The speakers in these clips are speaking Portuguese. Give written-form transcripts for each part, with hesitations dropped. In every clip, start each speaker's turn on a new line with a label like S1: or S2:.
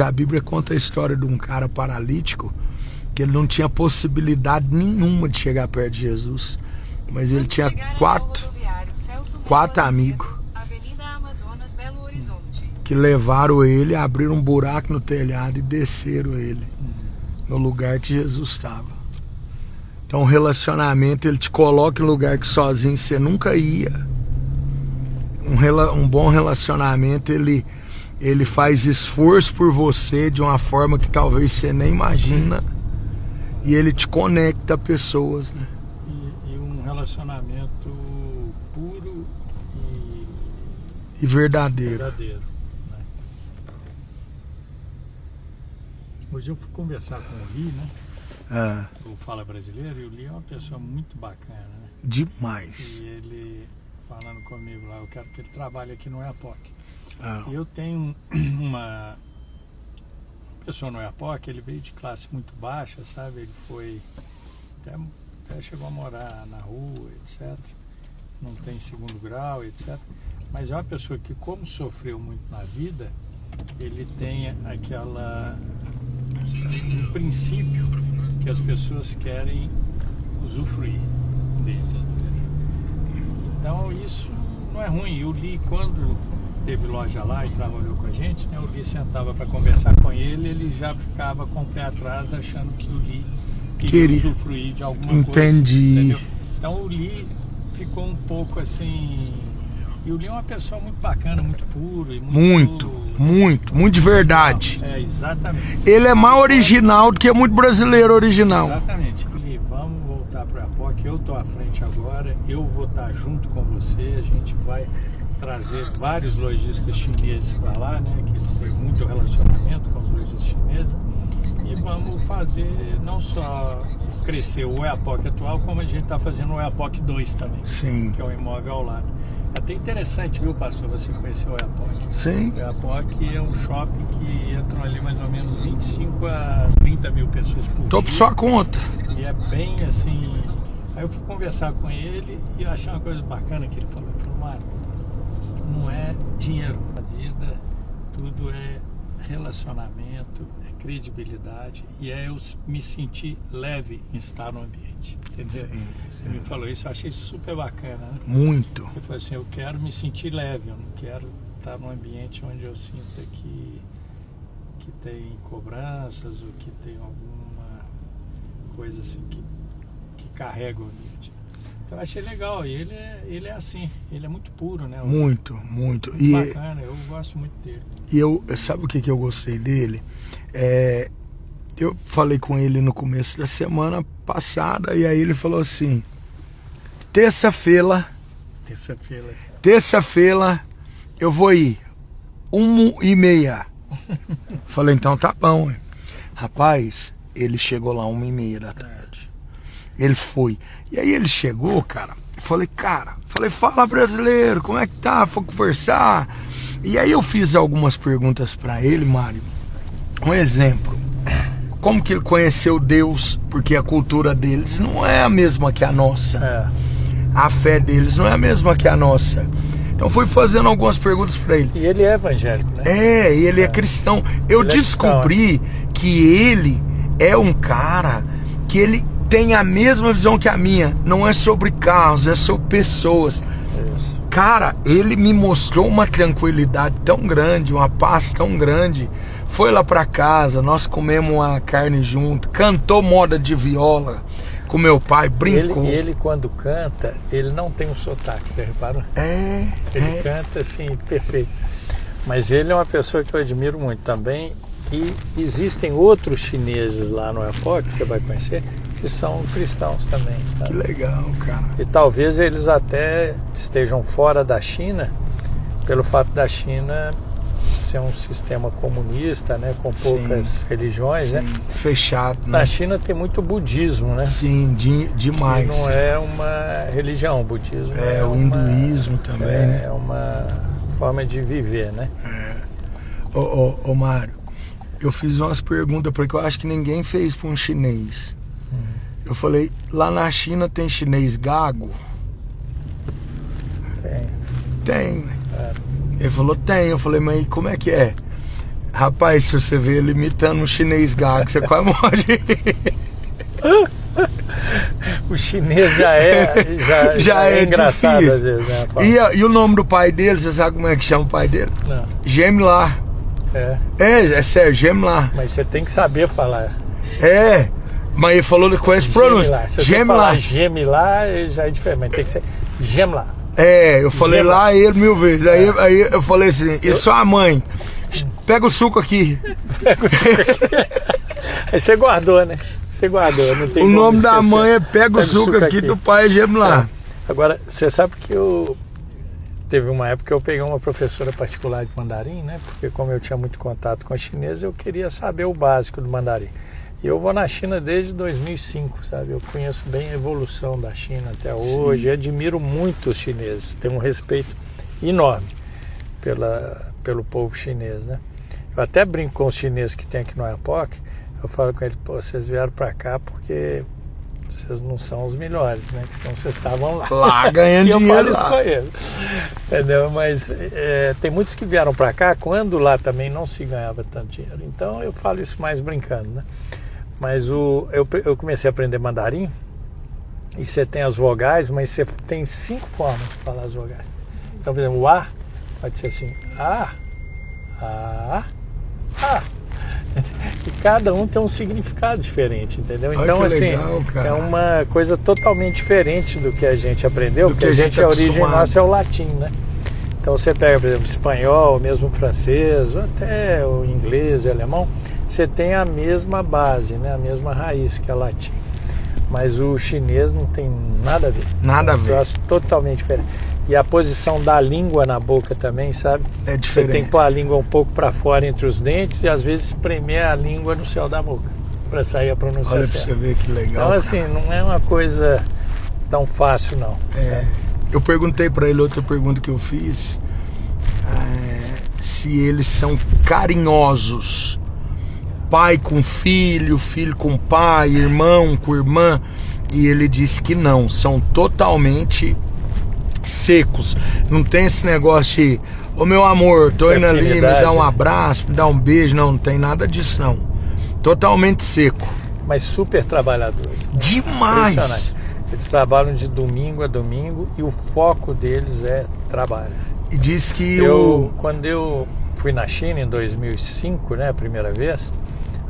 S1: A Bíblia conta a história de um cara paralítico que ele não tinha possibilidade nenhuma de chegar perto de Jesus, mas ele tinha quatro amigos que levaram ele, abriram um buraco no telhado e desceram ele no lugar que Jesus estava. Então o relacionamento, ele te coloca em lugar que sozinho você nunca ia. Um bom relacionamento, ele faz esforço por você de uma forma que talvez você nem imagina, e ele te conecta a pessoas, né?
S2: E um relacionamento puro
S1: e verdadeiro.
S2: Né? Hoje eu fui conversar com o Li, né? O Fala Brasileiro, e o Li é uma pessoa muito bacana, né?
S1: Demais.
S2: E ele falando comigo lá, eu quero que ele trabalhe aqui no EAPOC. E eu tenho uma pessoa no EAPOC, ele veio de classe muito baixa, sabe? Ele foi, até chegou a morar na rua, etc. Não tem segundo grau, etc. Mas é uma pessoa que, como sofreu muito na vida, ele tem um princípio que as pessoas querem usufruir dele. Então isso não é ruim. E o Li, quando teve loja lá e trabalhou com a gente, né, o Li sentava para conversar com ele já ficava com o pé atrás, achando que o Li queria usufruir de alguma coisa.
S1: Entendi.
S2: Então o Li ficou um pouco assim. E o Li é uma pessoa muito bacana, muito puro e
S1: muito de verdade.
S2: Exatamente.
S1: Ele é mais original do que muito brasileiro original.
S2: Exatamente. Li, vamos voltar para a EAPOC, eu tô à frente agora, eu vou estar junto com você, a gente vai trazer vários lojistas chineses para lá, né? Que foi muito relacionamento com os lojistas chineses. E vamos fazer não só crescer o EAPOC atual, como a gente está fazendo o EAPOC 2 também.
S1: Sim.
S2: Que é o imóvel ao lado. É até interessante, viu, pastor, você conhecer o EAPOC.
S1: Sim.
S2: O EAPOC é um shopping que entram ali mais ou menos 25 a 30 mil pessoas por dia.
S1: Tô por sua conta.
S2: E é bem assim. Aí eu fui conversar com ele e eu achei uma coisa bacana que ele falou. Ele falou, Mário, não é dinheiro. A vida, tudo é relacionamento, é credibilidade, e é eu me sentir leve em estar no ambiente, entendeu?
S1: Sim.
S2: Você me falou isso, eu achei super bacana, né?
S1: Muito.
S2: Eu falei assim, eu quero me sentir leve, eu não quero estar num ambiente onde eu sinta que tem cobranças ou que tem alguma coisa assim que carrega o ambiente. Então eu achei legal, e ele é assim, ele é muito puro, né?
S1: Muito.
S2: Muito bacana, eu gosto muito dele.
S1: E sabe o que eu gostei dele? Eu falei com ele no começo da semana passada, e aí ele falou assim, terça-feira eu vou ir 1h30. Falei, então tá bom. Rapaz, ele chegou lá 1h30 da tarde. Ele foi. E aí ele chegou, cara. Falei, fala brasileiro, como é que tá? Foi conversar. E aí eu fiz algumas perguntas pra ele, Mário. Um exemplo. Como que ele conheceu Deus? Porque a cultura deles não é a mesma que a nossa. A fé deles não é a mesma que a nossa. Então fui fazendo algumas perguntas pra ele.
S2: E ele é evangélico, né?
S1: E ele é cristão. Eu descobri que ele é um cara que ele tem a mesma visão que a minha. Não é sobre carros, é sobre pessoas.
S2: Isso.
S1: Cara, ele me mostrou uma tranquilidade tão grande, uma paz tão grande. Foi lá pra casa, nós comemos uma carne junto, cantou moda de viola com meu pai, brincou.
S2: Ele quando canta, ele não tem um sotaque, você reparou? Ele canta assim, perfeito. Mas ele é uma pessoa que eu admiro muito também. E existem outros chineses lá no EAPOC, que você vai conhecer, que são cristãos também, sabe?
S1: Que legal, cara.
S2: E talvez eles até estejam fora da China, pelo fato da China ser um sistema comunista, né, com poucas religiões, né?
S1: Fechado, né?
S2: Na China tem muito budismo, né?
S1: Sim, demais.
S2: Que não é uma religião, o budismo
S1: o hinduísmo também, né?
S2: É uma forma de viver, né?
S1: Ô Mário, eu fiz umas perguntas porque eu acho que ninguém fez para um chinês. Eu falei, lá na China tem chinês gago? Tem. Ele falou, tem. Eu falei, mas como é que é? Rapaz, se você vê ele imitando um chinês gago, você quase morre.
S2: O chinês já é engraçado
S1: difícil.
S2: às vezes, né?
S1: E o nome do pai dele, você sabe como é que chama o pai dele?
S2: Não.
S1: Gemilá. É sério, Gemilá.
S2: Mas você tem que saber falar.
S1: Mas ele falou com essa pronúncia.
S2: Se você falar Gemilá, já é diferente, mas tem que ser Gemilá.
S1: Eu falei
S2: Gemilá.
S1: lá ele 1000 vezes. Aí eu falei assim, e sua mãe? Pega o suco aqui.
S2: Aí você guardou, né? Não tem
S1: o nome da
S2: esquecer.
S1: mãe é Pega o suco aqui, do pai é Gemilá.
S2: Agora, você sabe que teve uma época que eu peguei uma professora particular de mandarim, né? Porque como eu tinha muito contato com a chinesa, eu queria saber o básico do mandarim. E eu vou na China desde 2005, sabe? Eu conheço bem a evolução da China até hoje. Admiro muito os chineses. Tenho um respeito enorme pelo povo chinês, né? Eu até brinco com os chineses que tem aqui no Oiapoque. Eu falo com eles, vocês vieram pra cá porque vocês não são os melhores, né? Que senão vocês estavam lá
S1: ganhando dinheiro.
S2: E eu falo isso com eles, entendeu? Mas tem muitos que vieram pra cá quando lá também não se ganhava tanto dinheiro. Então eu falo isso mais brincando, né? Mas eu comecei a aprender mandarim e você tem as vogais, mas você tem 5 formas de falar as vogais. Então, por exemplo, o A pode ser assim, A. E cada um tem um significado diferente, entendeu? Então, assim,
S1: legal,
S2: é uma coisa totalmente diferente do que a gente aprendeu, porque a origem nossa é o latim, né? Então você pega, por exemplo, espanhol, mesmo francês, ou até o inglês e alemão, você tem a mesma base, né? A mesma raiz, que é latim. Mas o chinês não tem nada a ver.
S1: Nada a ver.
S2: É um troço totalmente diferente. E a posição da língua na boca também, sabe?
S1: É diferente.
S2: Você tem que pôr a língua um pouco para fora entre os dentes e às vezes espremer a língua no céu da boca para sair a pronúncia
S1: Olha
S2: certa.
S1: pra você ver que legal.
S2: Então, assim, não é uma coisa tão fácil, não.
S1: Eu perguntei para ele, outra pergunta que eu fiz, se eles são carinhosos. Pai com filho, filho com pai, irmão com irmã. E ele disse que não, são totalmente secos. Não tem esse negócio de ô meu amor, tô indo ali, me dá um abraço, me dá um beijo. Não tem nada disso não. Totalmente seco.
S2: Mas super trabalhadores, né?
S1: Demais.
S2: Eles trabalham de domingo a domingo e o foco deles é trabalho.
S1: E diz que
S2: quando eu fui na China em 2005, né, a primeira vez,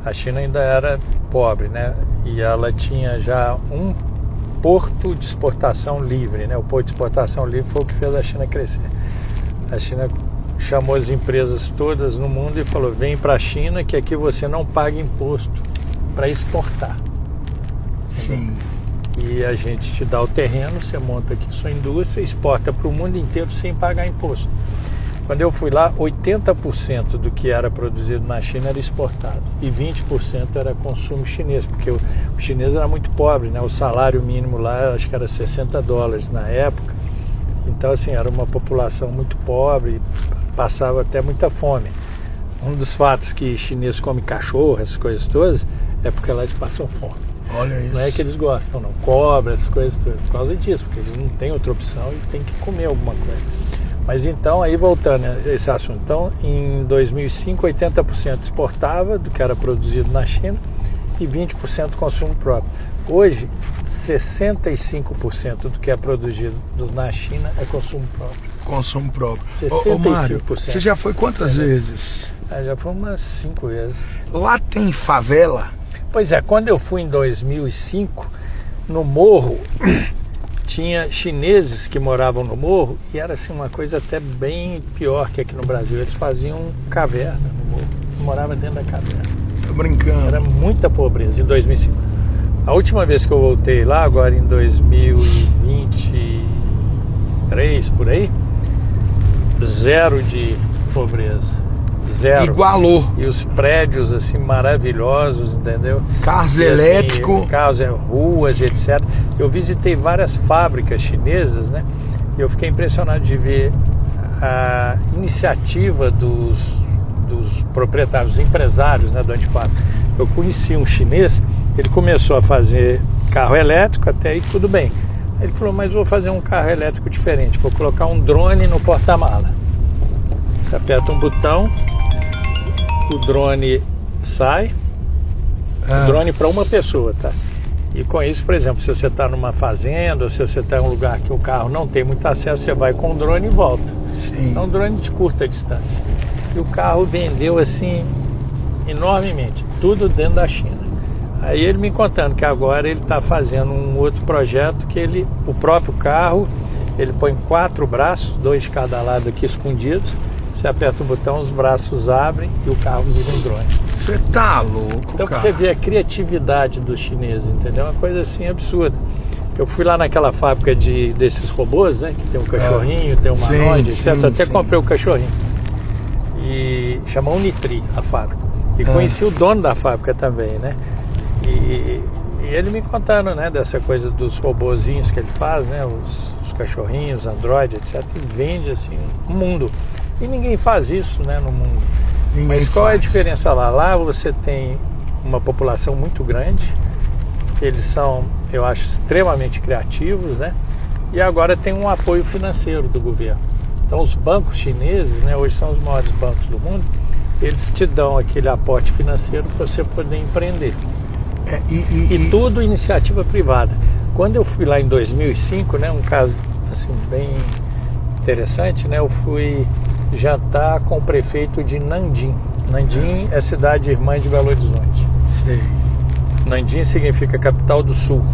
S2: a China ainda era pobre, né? E ela tinha já um porto de exportação livre, né? O porto de exportação livre foi o que fez a China crescer. A China chamou as empresas todas no mundo e falou: vem para a China que aqui você não paga imposto para exportar.
S1: Sim.
S2: E a gente te dá o terreno, você monta aqui sua indústria, exporta para o mundo inteiro sem pagar imposto. Quando eu fui lá, 80% do que era produzido na China era exportado e 20% era consumo chinês, porque o chinês era muito pobre, né? O salário mínimo lá, acho que era $60 na época. Então, assim, era uma população muito pobre, passava até muita fome. Um dos fatos que chinês come cachorro, essas coisas todas, é porque lá eles passam fome.
S1: Olha isso.
S2: Não é que eles gostam, não. Cobra, essas coisas todas, por causa disso, porque eles não têm outra opção e tem que comer alguma coisa. Mas então, aí voltando a esse assunto, então em 2005, 80% exportava do que era produzido na China e 20% consumo próprio. Hoje, 65% do que é produzido na China é consumo próprio.
S1: Consumo próprio.
S2: 65%.
S1: Ô Mário, você já foi quantas vezes?
S2: Já foi umas 5 vezes.
S1: Lá tem favela?
S2: Pois é, quando eu fui em 2005, no morro... tinha chineses que moravam no morro e era assim uma coisa até bem pior que aqui no Brasil. Eles faziam caverna no morro, moravam dentro da caverna.
S1: Tô brincando.
S2: Era muita pobreza em 2005. A última vez que eu voltei lá, agora em 2023, por aí, 0 de pobreza. 0.
S1: Igualou.
S2: E os prédios assim maravilhosos, entendeu?
S1: Carros elétricos.
S2: Carros, ruas, etc. Eu visitei várias fábricas chinesas, né? E eu fiquei impressionado de ver a iniciativa dos proprietários, dos empresários, né, do antifábrica. Eu conheci um chinês, ele começou a fazer carro elétrico, até aí tudo bem. Ele falou, mas vou fazer um carro elétrico diferente, vou colocar um drone no porta-mala. Você aperta um botão o drone sai, o drone para uma pessoa, tá? E com isso, por exemplo, se você está numa fazenda, ou se você está em um lugar que o carro não tem muito acesso, você vai com o drone e volta.
S1: Sim.
S2: É um drone de curta distância. E o carro vendeu assim enormemente, tudo dentro da China. Aí ele me contando que agora ele está fazendo um outro projeto que o próprio carro, ele põe 4 braços, 2 de cada lado aqui escondidos. Você aperta o botão, os braços abrem e o carro vira um drone.
S1: Você tá louco,
S2: então,
S1: cara.
S2: Você vê a criatividade dos chineses, entendeu? Uma coisa assim absurda. Eu fui lá naquela fábrica desses robôs, né? Que tem um cachorrinho, tem uma Android, etc. Até comprei o cachorrinho. E chama Unitri a fábrica. E conheci o dono da fábrica também, né? E ele me contando, né? Dessa coisa dos robozinhos que ele faz, né? Os cachorrinhos, Android, etc. E vende assim o mundo. E ninguém faz isso, né, no mundo. Mas qual é a diferença lá? Lá você tem uma população muito grande, eles são, eu acho, extremamente criativos, né? E agora tem um apoio financeiro do governo. Então os bancos chineses, né, hoje são os maiores bancos do mundo, eles te dão aquele aporte financeiro para você poder empreender. E tudo iniciativa privada. Quando eu fui lá em 2005, né, um caso assim bem interessante, né, eu fui jantar com o prefeito de Nanjing. Nanjing é cidade irmã de Belo Horizonte.
S1: Sei.
S2: Nanjing significa capital do sul,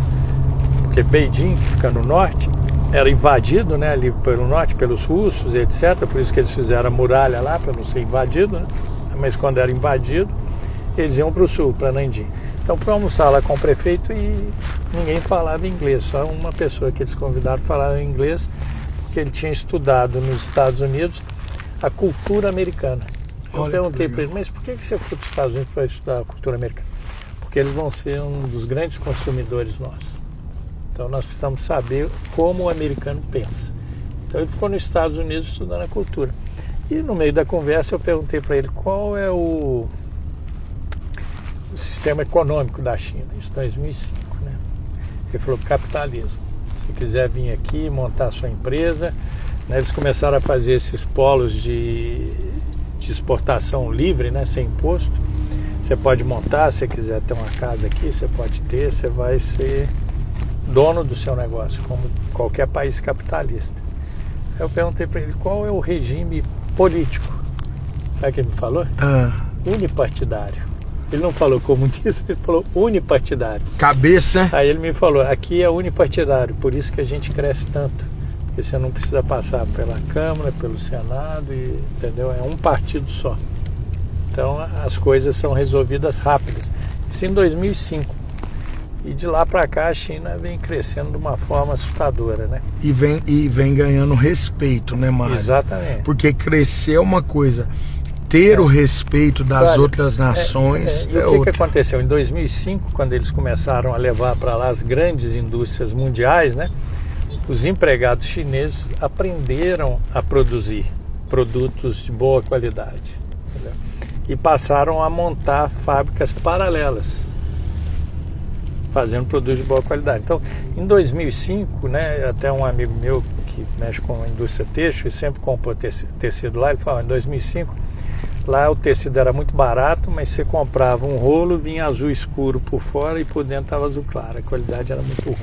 S2: porque Beijing, que fica no norte, era invadido, né, ali pelo norte, pelos russos, etc. Por isso que eles fizeram a muralha lá, para não ser invadido, né? Mas quando era invadido, eles iam para o sul, para Nanjing. Então fui almoçar lá com o prefeito e ninguém falava inglês, só uma pessoa que eles convidaram falava inglês, porque ele tinha estudado nos Estados Unidos a cultura americana. Eu perguntei para ele, mas por que você foi para os Estados Unidos para estudar a cultura americana? Porque eles vão ser um dos grandes consumidores nossos. Então nós precisamos saber como o americano pensa. Então ele ficou nos Estados Unidos estudando a cultura. E no meio da conversa eu perguntei para ele qual é o sistema econômico da China, isso em 2005, né? Ele falou capitalismo. Se quiser vir aqui montar sua empresa, né, eles começaram a fazer esses polos de exportação livre, né, sem imposto. Você pode montar, se quiser ter uma casa aqui, você pode ter, você vai ser dono do seu negócio, como qualquer país capitalista. Aí eu perguntei para ele qual é o regime político. Sabe o que ele me falou? Unipartidário. Ele não falou comunista, ele falou unipartidário.
S1: Cabeça.
S2: Aí ele me falou, aqui é unipartidário, por isso que a gente cresce tanto. Porque você não precisa passar pela Câmara, pelo Senado, entendeu? É um partido só. Então as coisas são resolvidas rápidas. Isso em 2005. E de lá para cá a China vem crescendo de uma forma assustadora, né?
S1: E vem ganhando respeito, né, Mário?
S2: Exatamente.
S1: Porque crescer é uma coisa, ter o respeito das outras nações
S2: e o que aconteceu? Em 2005, quando eles começaram a levar para lá as grandes indústrias mundiais, né? Os empregados chineses aprenderam a produzir produtos de boa qualidade, entendeu? E passaram a montar fábricas paralelas, fazendo produtos de boa qualidade. Então, em 2005, né, até um amigo meu que mexe com a indústria têxtil e sempre comprou tecido lá, ele falou, em 2005, lá o tecido era muito barato, mas você comprava um rolo, vinha azul escuro por fora e por dentro estava azul claro, a qualidade era muito ruim.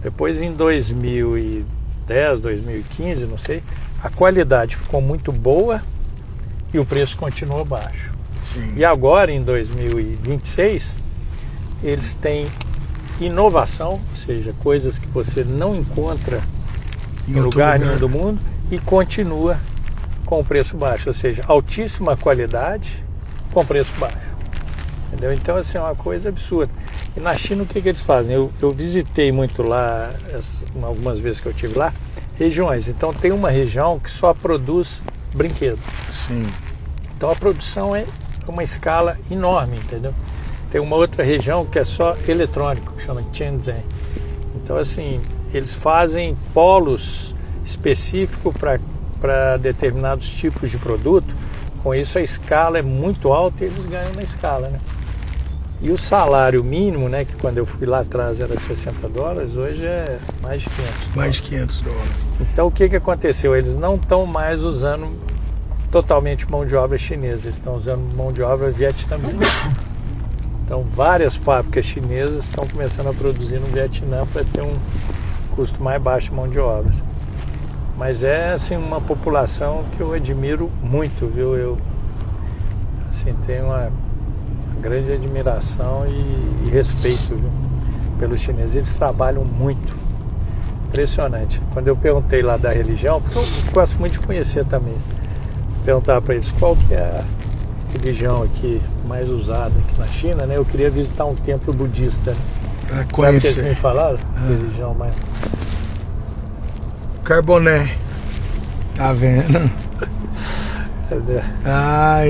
S2: Depois em 2010, 2015, não sei, a qualidade ficou muito boa e o preço continuou baixo.
S1: Sim.
S2: E agora em 2026 eles têm inovação, ou seja, coisas que você não encontra em lugar nenhum do mundo e continua com o preço baixo, ou seja, altíssima qualidade com preço baixo. Entendeu? Então assim, é uma coisa absurda. E na China o que eles fazem? Eu visitei muito lá, algumas vezes que eu estive lá, regiões. Então tem uma região que só produz brinquedo.
S1: Sim.
S2: Então a produção é uma escala enorme, entendeu? Tem uma outra região que é só eletrônico, que chama Shenzhen. Então assim, eles fazem polos específicos para determinados tipos de produto. Com isso a escala é muito alta e eles ganham na escala, né? E o salário mínimo, né, que quando eu fui lá atrás era $60, hoje é mais de $500.
S1: Mais de $500.
S2: Então o que aconteceu? Eles não estão mais usando totalmente mão de obra chinesa, eles estão usando mão de obra vietnamita. Então várias fábricas chinesas estão começando a produzir no Vietnã para ter um custo mais baixo de mão de obra. Mas é assim uma população que eu admiro muito, viu? Eu assim tenho uma grande admiração e respeito, viu, pelos chineses. Eles trabalham muito, impressionante. Quando eu perguntei lá da religião, porque eu gosto muito de conhecer também, perguntava para eles qual que é a religião aqui mais usada aqui na China, né? Eu queria visitar um templo budista. Sabe o que eles me falaram? Religião mais...
S1: Carboné. Tá vendo?
S2: Entendeu?
S1: Ah,